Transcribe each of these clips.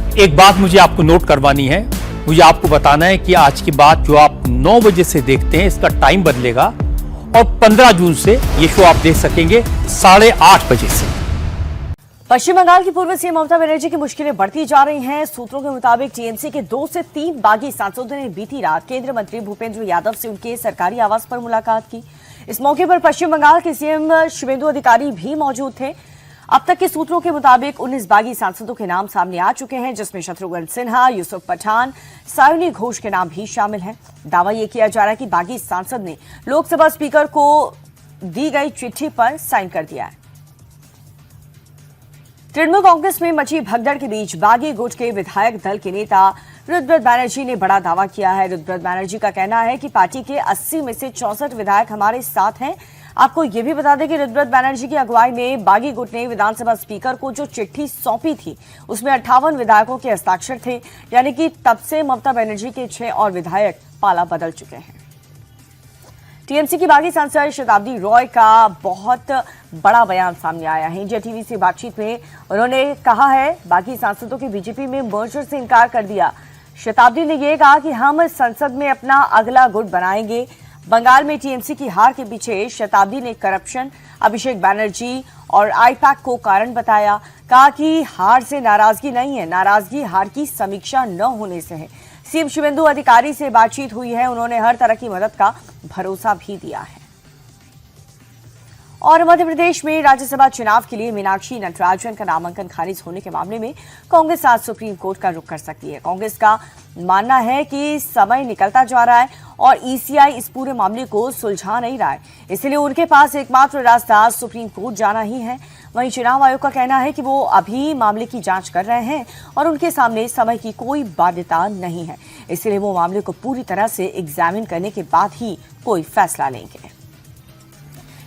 एक बात मुझे आपको नोट करवानी है, मुझे आपको बताना है कि आज की बात जो आप 9 बजे से देखते हैं इसका टाइम बदलेगा और 15 जून से ये शो आप देख सकेंगे 8:30 बजे से। पश्चिम बंगाल की पूर्व सीएम ममता बनर्जी की मुश्किलें बढ़ती जा रही हैं। सूत्रों के मुताबिक टीएमसी के 2 से 3 बागी सांसदों ने बीती रात केंद्रीय मंत्री भूपेंद्र यादव से उनके सरकारी आवास पर मुलाकात की। इस मौके पर पश्चिम बंगाल के सीएम शुवेंदु अधिकारी भी मौजूद थे। अब तक के सूत्रों के मुताबिक 19 बागी सांसदों के नाम सामने आ चुके हैं, जिसमें शत्रुघ्न सिन्हा, यूसुफ पठान, सायोनी घोष के नाम भी शामिल हैं। दावा यह किया जा रहा है कि बागी सांसद ने लोकसभा स्पीकर को दी गई चिट्ठी पर साइन कर दिया है। तृणमूल कांग्रेस में मची भगदड़ के बीच बागी गुट के विधायक दल के नेता रुद्रप्रद बैनर्जी ने बड़ा दावा किया है। रुद्रप्रद बैनर्जी का कहना है कि पार्टी के 80 में से 64 विधायक हमारे साथ हैं। आपको यह भी बता दें कि रुद्रप्रद बैनर्जी की अगुवाई में बागी गुट ने विधानसभा स्पीकर को जो चिट्ठी सौंपी थी उसमें 58 विधायकों के हस्ताक्षर थे, यानी कि तब से ममता बनर्जी के 6 और विधायक पाला बदल चुके हैं। टीएमसी की बागी सांसद शताब्दी रॉय का बहुत बड़ा बयान सामने आया है। इंडिया टीवी से बातचीत में उन्होंने कहा है बागी सांसदों के बीजेपी में मर्जर से इनकार कर दिया। शताब्दी ने यह कहा कि हम संसद में अपना अगला गुट बनाएंगे। बंगाल में टीएमसी की हार के पीछे शताब्दी ने करप्शन, अभिषेक बैनर्जी और आईपैक को कारण बताया। कहा कि हार से नाराजगी नहीं है, नाराजगी हार की समीक्षा न होने से है। सीएम शुवेंदु अधिकारी से बातचीत हुई है, उन्होंने हर तरह की मदद का भरोसा भी दिया है। और मध्य प्रदेश में राज्यसभा चुनाव के लिए मीनाक्षी नटराजन का नामांकन खारिज होने के मामले में कांग्रेस आज सुप्रीम कोर्ट का रुख कर सकती है। कांग्रेस का मानना है कि समय निकलता जा रहा है और ईसीआई इस पूरे मामले को सुलझा नहीं रहा है, इसलिए उनके पास एकमात्र रास्ता सुप्रीम कोर्ट जाना ही है। वहीं चुनाव आयोग का कहना है कि वो अभी मामले की जांच कर रहे हैं और उनके सामने समय की कोई बाध्यता नहीं है, इसलिए वो मामले को पूरी तरह से एग्जामिन करने के बाद ही कोई फैसला लेंगे।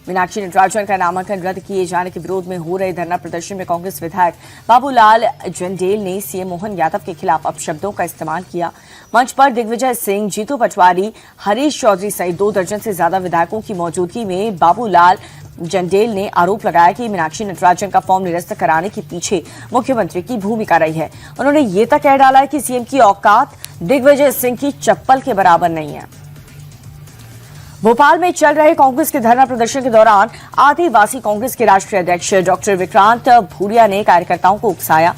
मीनाक्षी नटराजन का नामांकन रद्द किए जाने के विरोध में हो रहे धरना प्रदर्शन में कांग्रेस विधायक बाबूलाल जंडेल ने सीएम मोहन यादव के खिलाफ अपशब्दों का इस्तेमाल किया। मंच पर दिग्विजय सिंह, जीतू पटवारी, हरीश चौधरी सहित 2 दर्जन से ज्यादा विधायकों की मौजूदगी में बाबूलाल जंडेल ने आरोप लगाया कि मीनाक्षी नटराजन का फॉर्म निरस्त कराने के पीछे मुख्यमंत्री की भूमिका रही है। उन्होंने ये तक कह डाला है कि सीएम की औकात दिग्विजय सिंह की चप्पल के बराबर नहीं है। भोपाल में चल रहे कांग्रेस के धरना प्रदर्शन के दौरान आदिवासी कांग्रेस के राष्ट्रीय अध्यक्ष डॉक्टर विक्रांत भूरिया ने कार्यकर्ताओं को उकसाया।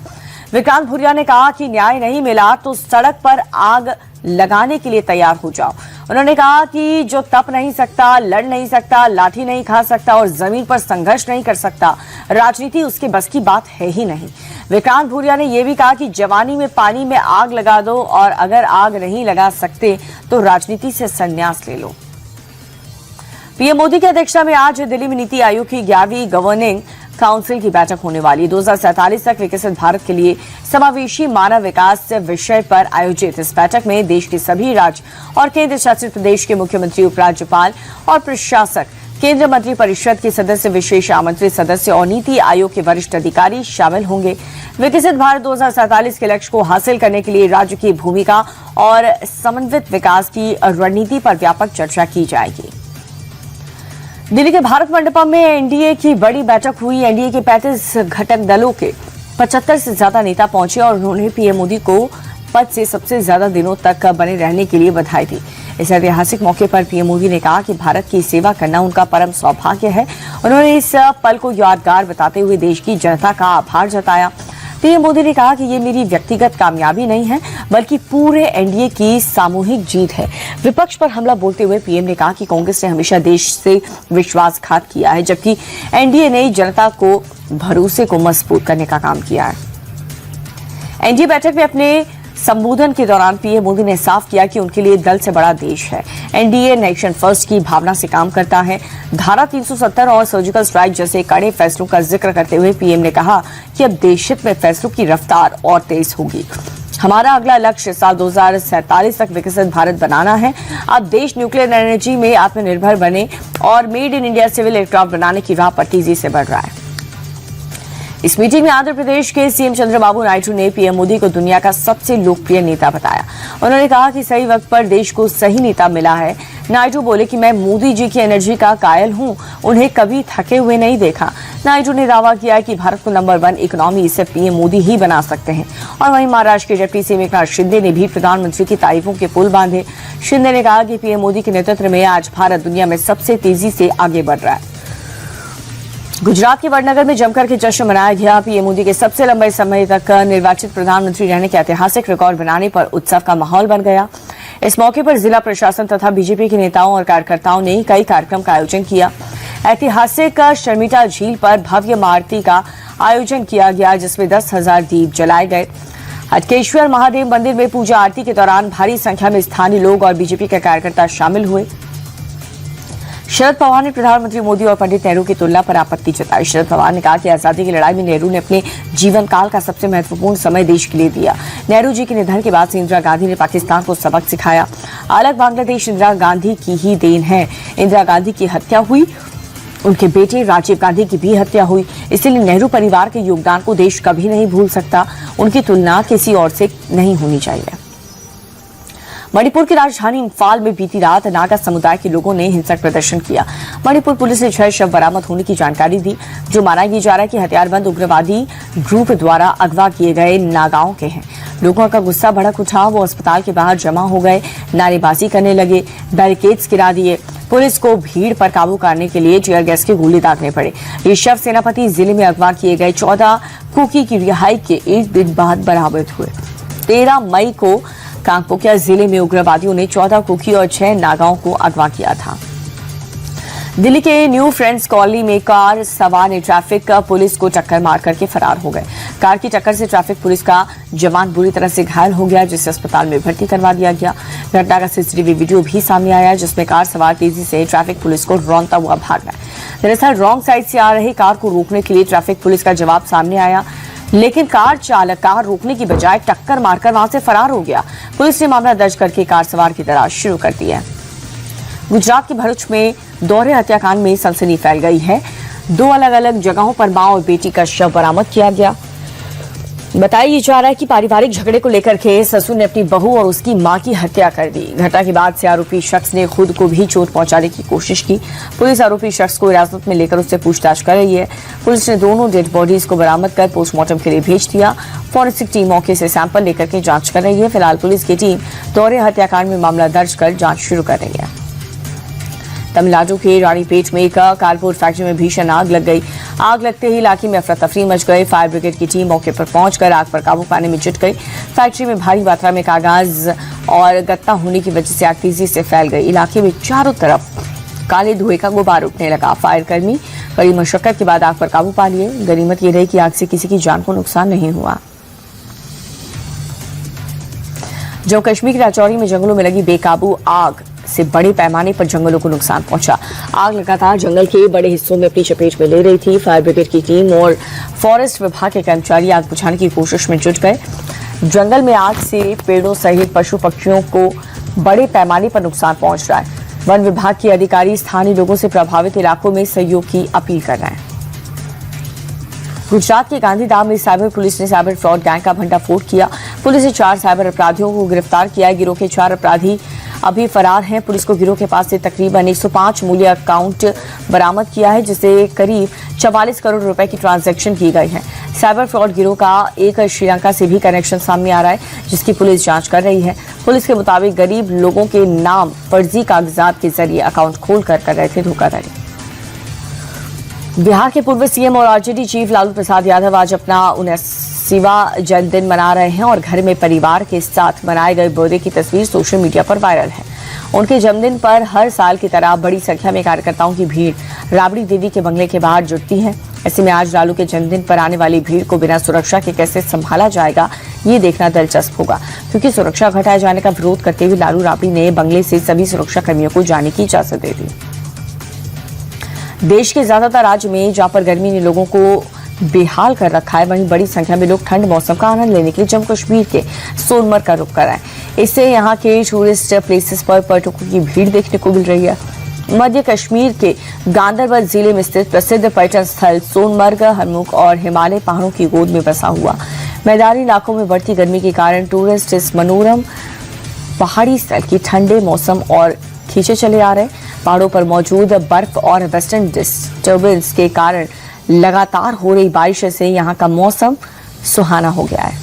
विक्रांत भूरिया ने कहा कि न्याय नहीं मिला तो सड़क पर आग लगाने के लिए तैयार हो जाओ। उन्होंने कहा कि जो तप नहीं सकता, लड़ नहीं सकता, लाठी नहीं खा सकता और जमीन पर संघर्ष नहीं कर सकता, राजनीति उसके बस की बात है ही नहीं। विक्रांत भूरिया ने यह भी कहा कि जवानी में पानी में आग लगा दो और अगर आग नहीं लगा सकते तो राजनीति से संन्यास ले लो। पीएम मोदी की अध्यक्षता में आज दिल्ली में नीति आयोग की 11वीं गवर्निंग काउंसिल की बैठक होने वाली। 2047 तक विकसित भारत के लिए समावेशी मानव विकास विषय पर आयोजित इस बैठक में देश के सभी राज्य और केंद्र शासित प्रदेश के मुख्यमंत्री, उपराज्यपाल और प्रशासक, केंद्रीय मंत्री परिषद के सदस्य, विशेष आमंत्रित सदस्य और नीति आयोग के वरिष्ठ अधिकारी शामिल होंगे। विकसित भारत 2047 के लक्ष्य को हासिल करने के लिए राज्य की भूमिका और समन्वित विकास की रणनीति पर व्यापक चर्चा की जाएगी। दिल्ली के भारत मंडपम में एनडीए की बड़ी बैठक हुई। एनडीए के 35 घटक दलों के 75 से ज्यादा नेता पहुंचे और उन्होंने पीएम मोदी को पद से सबसे ज्यादा दिनों तक बने रहने के लिए बधाई दी। इस ऐतिहासिक मौके पर पीएम मोदी ने कहा कि भारत की सेवा करना उनका परम सौभाग्य है। उन्होंने इस पल को यादगार बताते हुए देश की जनता का आभार जताया। पीएम मोदी ने कहा कि ये मेरी व्यक्तिगत कामयाबी नहीं है बल्कि पूरे एनडीए की सामूहिक जीत है। विपक्ष पर हमला बोलते हुए पीएम ने कहा कि कांग्रेस ने हमेशा देश से विश्वासघात किया है, जबकि एनडीए ने जनता को भरोसे को मजबूत करने का काम किया है। एनडीए बैठक में अपने संबोधन के दौरान पीएम मोदी ने साफ किया कि उनके लिए दल से बड़ा देश है। एनडीए नेशन फर्स्ट की भावना से काम करता है। धारा 370 और सर्जिकल स्ट्राइक जैसे कड़े फैसलों का जिक्र करते हुए पीएम ने कहा कि अब देशहित में फैसलों की रफ्तार और तेज होगी। हमारा अगला लक्ष्य साल 2047 तक विकसित भारत बनाना है। अब देश न्यूक्लियर एनर्जी में आत्मनिर्भर बने और made in India civil aircraft बनाने की राह पर तेजी से बढ़ रहा है। इस मीटिंग में आंध्र प्रदेश के सीएम चंद्रबाबू नायडू ने पीएम मोदी को दुनिया का सबसे लोकप्रिय नेता बताया। उन्होंने कहा कि सही वक्त पर देश को सही नेता मिला है। नायडू बोले कि मैं मोदी जी की एनर्जी का कायल हूं, उन्हें कभी थके हुए नहीं देखा। नायडू ने दावा किया कि भारत को नंबर 1 इकोनॉमी सिर्फ पीएम मोदी ही बना सकते हैं। और वहीं महाराष्ट्र के डिप्टी सीएम एकनाथ शिंदे ने भी प्रधानमंत्री की तारीफों के पुल बांधे। शिंदे ने कहा कि पीएम मोदी के नेतृत्व में आज भारत दुनिया में सबसे तेजी से आगे बढ़ रहा है। गुजरात के वडनगर में जमकर के जश्न मनाया गया। पीएम मोदी के सबसे लंबे समय तक निर्वाचित प्रधानमंत्री रहने के ऐतिहासिक रिकॉर्ड बनाने पर उत्सव का माहौल बन गया। इस मौके पर जिला प्रशासन तथा बीजेपी के नेताओं और कार्यकर्ताओं ने कई कार्यक्रम का आयोजन किया। ऐतिहासिक शर्मिटा झील पर भव्य आरती का आयोजन किया गया, जिसमें 10,000 दीप जलाए गए। हटकेश्वर महादेव मंदिर में पूजा आरती के दौरान भारी संख्या में स्थानीय लोग और बीजेपी के कार्यकर्ता शामिल हुए। शरद पवार ने प्रधानमंत्री मोदी और पंडित नेहरू की तुलना पर आपत्ति जताई। शरद पवार ने कहा कि आजादी की लड़ाई में नेहरू ने अपने जीवन काल का सबसे महत्वपूर्ण समय देश के लिए दिया। नेहरू जी के निधन के बाद से इंदिरा गांधी ने पाकिस्तान को सबक सिखाया। अलग बांग्लादेश इंदिरा गांधी की ही देन है। इंदिरा गांधी की हत्या हुई, उनके बेटे राजीव गांधी की भी हत्या हुई। इसलिए नेहरू परिवार के योगदान को देश कभी नहीं भूल सकता। उनकी तुलना किसी और से नहीं होनी चाहिए। मणिपुर की राजधानी इम्फाल में बीती रात नागा समुदाय के लोगों ने हिंसक प्रदर्शन किया। मणिपुर पुलिस ने 6 शव बरामद होने की जानकारी दी, जो माना ये जा रहा है कि हथियारबंद उग्रवादी ग्रुप द्वारा अगवा किए गए नागाओं के हैं। लोगों का गुस्सा भड़क उठा, वो अस्पताल के बाहर जमा हो गए, नारेबाजी करने लगे, बैरिकेड्स गिरा दिए। पुलिस को भीड़ पर काबू करने के लिए टीयर गैस के गोले दागने पड़े। ये शव सेनापति जिले में अगवा किए गए 14 कुकी की रिहाई के एक दिन बाद बरामद हुए। 13 मई को कांगपोकिया जिले में उग्रवादियों ने 14 कुकी और 6 नागाओं को अगवा किया था। दिल्ली के न्यू फ्रेंड्स कॉलोनी में कार सवार ने ट्रैफिक पुलिस को टक्कर मार करके फरार हो गए। कार की टक्कर से ट्रैफिक पुलिस का जवान बुरी तरह से घायल हो गया, जिसे अस्पताल में भर्ती करवा दिया गया। घटना का सीसीटीवी वीडियो भी सामने आया, जिसमें कार सवार तेजी से ट्रैफिक पुलिस को रौंदता हुआ भाग रहा है। दरअसल रॉन्ग साइड से आ रही कार को रोकने के लिए ट्रैफिक पुलिस का जवाब सामने आया, लेकिन कार चालक कार रोकने की बजाय टक्कर मारकर वहां से फरार हो गया। पुलिस ने मामला दर्ज करके कार सवार की तलाश शुरू कर दी है। गुजरात के भरूच में दोहरे हत्याकांड में सनसनी फैल गई है। 2 अलग अलग जगहों पर मां और बेटी का शव बरामद किया गया। बताया जा रहा है कि पारिवारिक झगड़े को लेकर के ससुर ने अपनी बहू और उसकी मां की हत्या कर दी। घटना के बाद से आरोपी शख्स ने खुद को भी चोट पहुंचाने की कोशिश की। पुलिस आरोपी शख्स को हिरासत में लेकर उससे पूछताछ कर रही है। पुलिस ने दोनों डेड बॉडीज को बरामद कर पोस्टमार्टम के लिए भेज दिया। फॉरेंसिक टीम मौके से सैंपल लेकर के जांच कर रही है। फिलहाल पुलिस की टीम दोहरे हत्याकांड में मामला दर्ज कर जांच शुरू कर रही है। तमिलनाडु के रानीपेट में एक कार्डबोर्ड फैक्ट्री में भीषण आग लग गई। आग लगते ही इलाके में अफरा तफरी मच गई। फायर ब्रिगेड की टीम मौके पर पहुंचकर आग पर काबू पाने में जुट गई। फैक्ट्री में भारी मात्रा में कागज और गत्ता होने की वजह से आग तेजी से फैल गई। इलाके में चारों तरफ काले धुएं का गुबार उठने लगा। फायर कर्मी कड़ी मशक्कत के बाद आग पर काबू पा लिए। गनीमत ये रही कि आग से किसी की जान को नुकसान नहीं हुआ। जम्मू कश्मीर के राजौरी में जंगलों में लगी बेकाबू आग से बड़े पैमाने पर जंगलों को नुकसान पहुंचा। आग लगातार जंगल के बड़े हिस्सों में अपनी चपेट में ले रही थी। फायर ब्रिगेड की टीम और फॉरेस्ट विभाग के कर्मचारी आग बुझाने की कोशिश में जुट गए। जंगल में आग से पेड़ों सहित पशु पक्षियों को बड़े पैमाने पर नुकसान पहुंच रहा है। वन विभाग के अधिकारी स्थानीय लोगों से प्रभावित इलाकों में सहयोग की अपील कर रहे हैं। गुजरात के गांधीधाम में साइबर पुलिस ने साइबर फ्रॉड गैंग का भंडाफोड़ किया। पुलिस ने 4 साइबर अपराधियों को गिरफ्तार किया है। गिरोह के 4 अपराधी अभी फरार हैं। पुलिस को गिरोह के पास से तकरीबन 105 मूल्य अकाउंट बरामद किया है, जिससे करीब 44 करोड़ रुपए की ट्रांजैक्शन की गई है। साइबर फ्रॉड गिरोह का एक श्रीलंका से भी कनेक्शन सामने आ रहा है, जिसकी पुलिस जांच कर रही है। पुलिस के मुताबिक गरीब लोगों के नाम फर्जी कागजात के जरिए अकाउंट खोल कर रहे थे धोखाधड़ी। बिहार के पूर्व सीएम और आरजेडी चीफ लालू प्रसाद यादव आज अपना 79वां जन्मदिन मना रहे हैं और घर में परिवार के साथ मनाए गए बर्थडे की तस्वीर सोशल मीडिया पर वायरल है। उनके जन्मदिन पर हर साल की तरह बड़ी संख्या में कार्यकर्ताओं की भीड़ राबड़ी देवी के बंगले के बाहर जुटती है। ऐसे में आज लालू के जन्मदिन पर आने वाली भीड़ को बिना सुरक्षा के कैसे संभाला जाएगा, ये देखना दिलचस्प होगा, क्योंकि सुरक्षा घटाए जाने का विरोध करते हुए लालू राबड़ी ने बंगले से सभी सुरक्षा कर्मियों को जाने की इजाजत दे दी। देश के ज्यादातर राज्य में जहां पर गर्मी ने लोगों को बेहाल कर रखा है, वहीं बड़ी संख्या में लोग ठंड मौसम का आनंद लेने के लिए जम्मू कश्मीर के सोनमर्ग का रुख कर रहे हैं। इससे यहाँ के टूरिस्ट प्लेसेस पर पर्यटकों की भीड़ देखने को मिल रही है। मध्य कश्मीर के गांदरबल जिले में स्थित प्रसिद्ध पर्यटन स्थल सोनमर्ग हरमुख और हिमालय पहाड़ों की गोद में बसा हुआ मैदानी इलाकों में बढ़ती गर्मी के कारण टूरिस्ट इस मनोरम पहाड़ी स्थल की ठंडे मौसम और खींचे चले आ रहे। पहाड़ों पर मौजूद बर्फ और वेस्टर्न डिस्टर्बेंस के कारण लगातार हो रही बारिश से यहाँ का मौसम सुहाना हो गया है।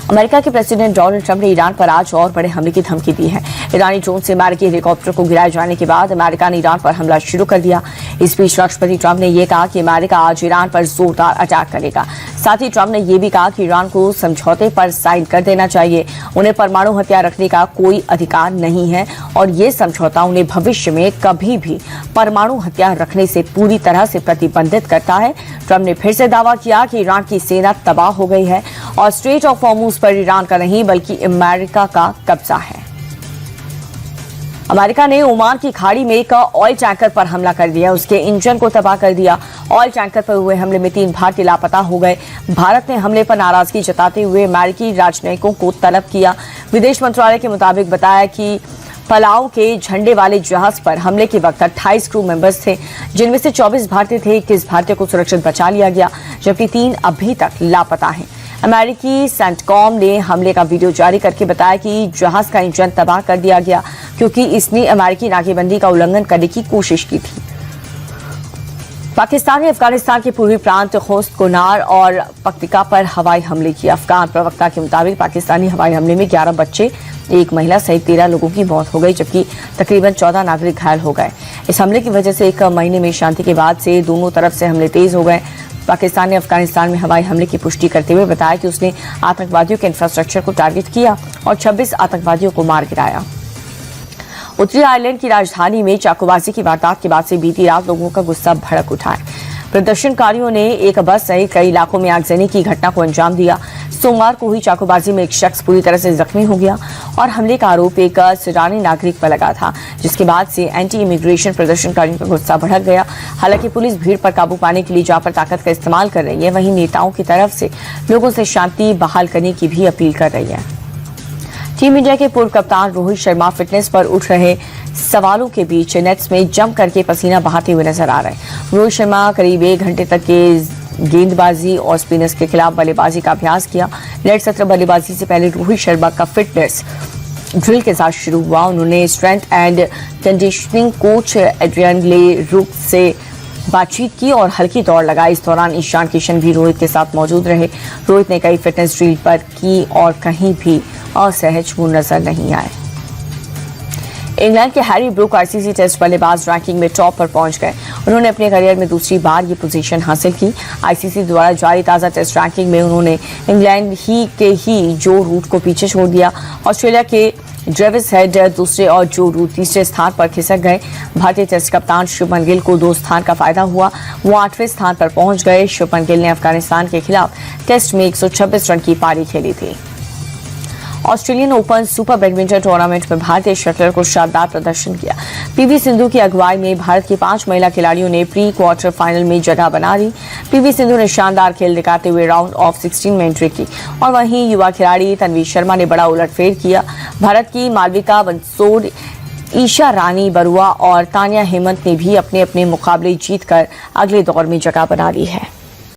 अमेरिका के प्रेसिडेंट डोनाल्ड ट्रंप ने ईरान पर आज और बड़े हमले की धमकी दी है। ईरानी ड्रोन से अमेरिकी हेलीकॉप्टर को गिराए जाने के बाद अमेरिका ने ईरान पर हमला शुरू कर दिया। इस बीच राष्ट्रपति ट्रंप ने यह कहा कि अमेरिका आज ईरान पर जोरदार अटैक करेगा। साथ ही ट्रंप ने यह भी कहा कि ईरान को समझौते पर साइन कर देना चाहिए। उन्हें परमाणु हथियार रखने का कोई अधिकार नहीं है और ये समझौता उन्हें भविष्य में कभी भी परमाणु हथियार रखने से पूरी तरह से प्रतिबंधित करता है। ट्रंप ने फिर से दावा किया कि ईरान की सेना तबाह हो गई है और स्ट्रेट ऑफ हॉर्मुज पर ईरान का नहीं बल्कि अमेरिका का कब्जा है। अमेरिका ने ओमान की खाड़ी में एक ऑयल टैंकर पर हमला कर दिया, उसके इंजन को तबाह कर दिया। ऑयल टैंकर पर हुए हमले में 3 भारतीय लापता हो गए। भारत ने हमले पर नाराजगी जताते हुए अमेरिकी राजनयिकों को तलब किया। विदेश मंत्रालय के मुताबिक बताया कि पलाऊ के झंडे वाले जहाज पर हमले के वक्त 28 क्रू मेंबर्स थे, जिनमें से 24 भारतीय थे। 21 भारतीय को सुरक्षित बचा लिया गया, जबकि 3 अभी तक लापता हैं। अमेरिकी सेंटकॉम ने हमले का वीडियो जारी करके बताया कि जहाज का इंजन तबाह कर दिया गया क्योंकि इसने अमेरिकी नाकेबंदी का उल्लंघन करने की कोशिश की थी। पाकिस्तान ने अफगानिस्तान के पूर्वी प्रांत खोस्त कोनार और पक्तिका पर हवाई हमले किए। अफगान प्रवक्ता के मुताबिक पाकिस्तानी हवाई हमले में 11 बच्चे, 1 महिला सहित 13 लोगों की मौत हो गई, जबकि तकरीबन 14 नागरिक घायल हो गए। इस हमले की वजह से 1 महीने में शांति के बाद से दोनों तरफ से हमले तेज हो गए। पाकिस्तान ने अफगानिस्तान में हवाई हमले की पुष्टि करते हुए बताया कि उसने आतंकवादियों के इंफ्रास्ट्रक्चर को टारगेट किया और 26 आतंकवादियों को मार गिराया। उत्तरी आयरलैंड की राजधानी में चाकूबाजी की वारदात के बाद से बीती रात लोगों का गुस्सा भड़क उठा है। प्रदर्शनकारियों ने एक बस सहित कई इलाकों में आगजनी की घटना को अंजाम दिया। सोमवार को हुई चाकूबाजी में एक शख्स पूरी तरह से जख्मी हो गया और हमले का आरोप एक ईरानी नागरिक पर लगा था, जिसके बाद से एंटी इमिग्रेशन प्रदर्शनकारियों का गुस्सा भड़क गया। हालांकि पुलिस भीड़ पर काबू पाने के लिए जहां पर ताकत का इस्तेमाल कर रही है, वहीं नेताओं की तरफ से लोगों से शांति बहाल करने की भी अपील कर रही है। टीम इंडिया के पूर्व कप्तान रोहित शर्मा फिटनेस पर उठ रहे सवालों के बीच नेट्स में जंप करके पसीना बहाते हुए नजर आ रहे हैं। रोहित शर्मा करीब 1 घंटे तक के गेंदबाजी और स्पिनर्स के खिलाफ बल्लेबाजी का अभ्यास किया। नेट सत्र बल्लेबाजी से पहले रोहित शर्मा का फिटनेस ड्रिल के साथ शुरू हुआ। उन्होंने strength and conditioning coach Adrian le Roux से बातचीत की और हल्की दौड़ लगाई। इस दौरान ईशान किशन भी रोहित के साथ मौजूद रहे। रोहित ने कई फिटनेस ड्रिल पर की और कहीं भी असहज वो नजर नहीं आए। इंग्लैंड के हैरी ब्रूक आईसीसी टेस्ट बल्लेबाज रैंकिंग में टॉप पर पहुंच गए। उन्होंने अपने करियर में दूसरी बार ये पोजीशन हासिल की। आईसीसी द्वारा जारी ताज़ा टेस्ट रैंकिंग में उन्होंने इंग्लैंड के जो रूट को पीछे छोड़ दिया। ऑस्ट्रेलिया के ट्रेविस हेड दूसरे और जो रूट तीसरे स्थान पर खिसक गए। भारतीय टेस्ट कप्तान शुभमन गिल को 2 स्थान का फायदा हुआ, वो 8वें स्थान पर पहुंच गए। शुभमन गिल ने अफगानिस्तान के खिलाफ टेस्ट में 126 रन की पारी खेली थी। Australian open super badminton tournament में भारतीय शटलर को शानदार प्रदर्शन किया। पीवी सिंधु की अगुवाई में भारत की 5 महिला खिलाड़ियों ने प्री क्वार्टर फाइनल में जगह बना ली। पीवी सिंधु ने शानदार खेल दिखाते हुए राउंड ऑफ 16 में एंट्री की और वहीं युवा खिलाड़ी तन्वी शर्मा ने बड़ा उलटफेर किया। भारत की मालविका बंसोड, ईशा रानी बरुआ और तानिया हेमंत ने भी अपने अपने मुकाबले जीतकर अगले दौर में जगह बना ली है।